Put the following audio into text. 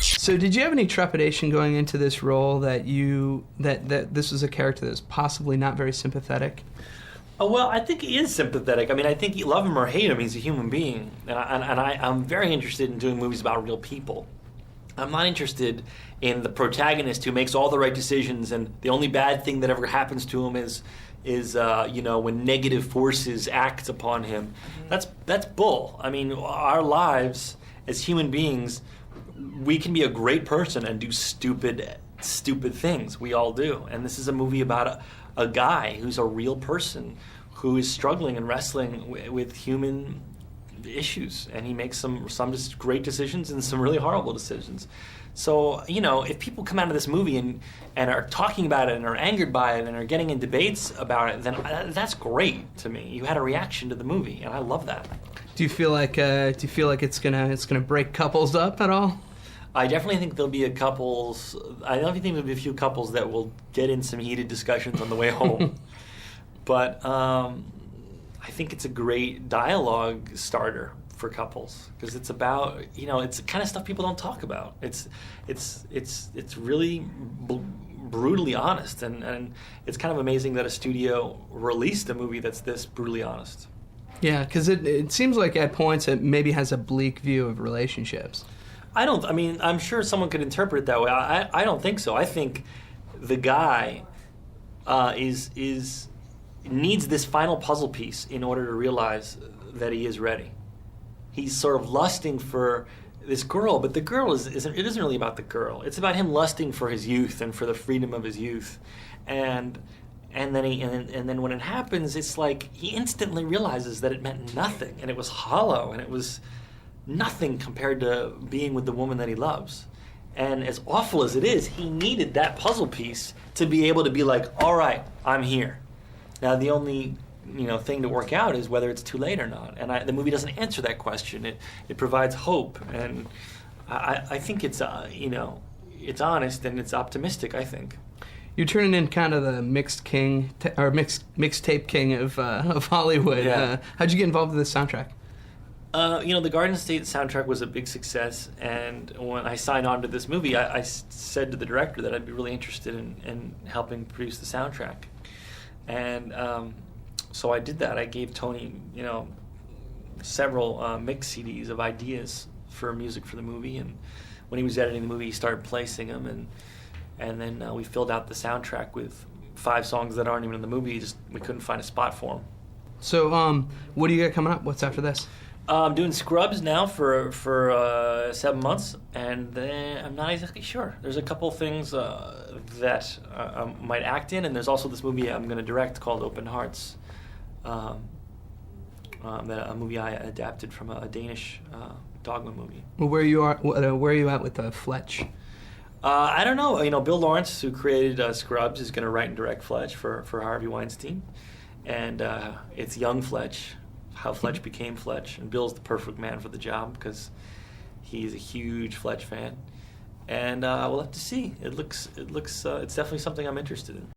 So did you have any trepidation going into this role that this was a character that was possibly not very sympathetic? Oh, well, I think he is sympathetic. I mean, I think you love him or hate him, he's a human being. And I'm very interested in doing movies about real people. I'm not interested in the protagonist who makes all the right decisions and the only bad thing that ever happens to him is when negative forces act upon him. That's bull. I mean, our lives as human beings, we can be a great person and do stupid things. We all do. And this is a movie about a guy who's a real person who is struggling and wrestling with human issues, and he makes some just great decisions and some really horrible decisions. So, if people come out of this movie and are talking about it and are angered by it and are getting in debates about it, then that's great to me. You had a reaction to the movie, and I love that. Do you feel like it's gonna break couples up at all? I definitely think there'll be a few couples that will get in some heated discussions on the way home. But I think it's a great dialogue starter for couples because it's about it's the kind of stuff people don't talk about. It's really brutally honest, and it's kind of amazing that a studio released a movie that's this brutally honest. Yeah, because it seems like at points it maybe has a bleak view of relationships. I'm sure someone could interpret it that way. I don't think so. I think the guy needs this final puzzle piece in order to realize that he is ready. He's sort of lusting for this girl, but the girl isn't really about the girl. It's about him lusting for his youth and for the freedom of his youth. And then when it happens, it's like he instantly realizes that it meant nothing, and it was hollow, and it was nothing compared to being with the woman that he loves. And as awful as it is, he needed that puzzle piece to be able to be like, all right, I'm here. Now the only thing to work out is whether it's too late or not. And the movie doesn't answer that question. It provides hope, and I think it's it's honest and it's optimistic. I think you're turning in kind of the mixtape king of Hollywood. Yeah. How'd you get involved with this soundtrack? The Garden State soundtrack was a big success, and when I signed on to this movie, I said to the director that I'd be really interested in helping produce the soundtrack. And so I did that. I gave Tony, several mix CDs of ideas for music for the movie, and when he was editing the movie, he started placing them, and then we filled out the soundtrack with 5 songs that aren't even in the movie. We couldn't find a spot for them. So, what do you got coming up? What's after this? I'm doing Scrubs now for 7 months, and then I'm not exactly sure. There's a couple things that I might act in, and there's also this movie I'm going to direct called Open Hearts, a movie I adapted from a Danish Dogma movie. Well, where are you at with Fletch? I don't know. Bill Lawrence, who created Scrubs, is going to write and direct Fletch for Harvey Weinstein, and it's young Fletch. How Fletch became Fletch, and Bill's the perfect man for the job because he's a huge Fletch fan, and we'll have to see. It's definitely something I'm interested in.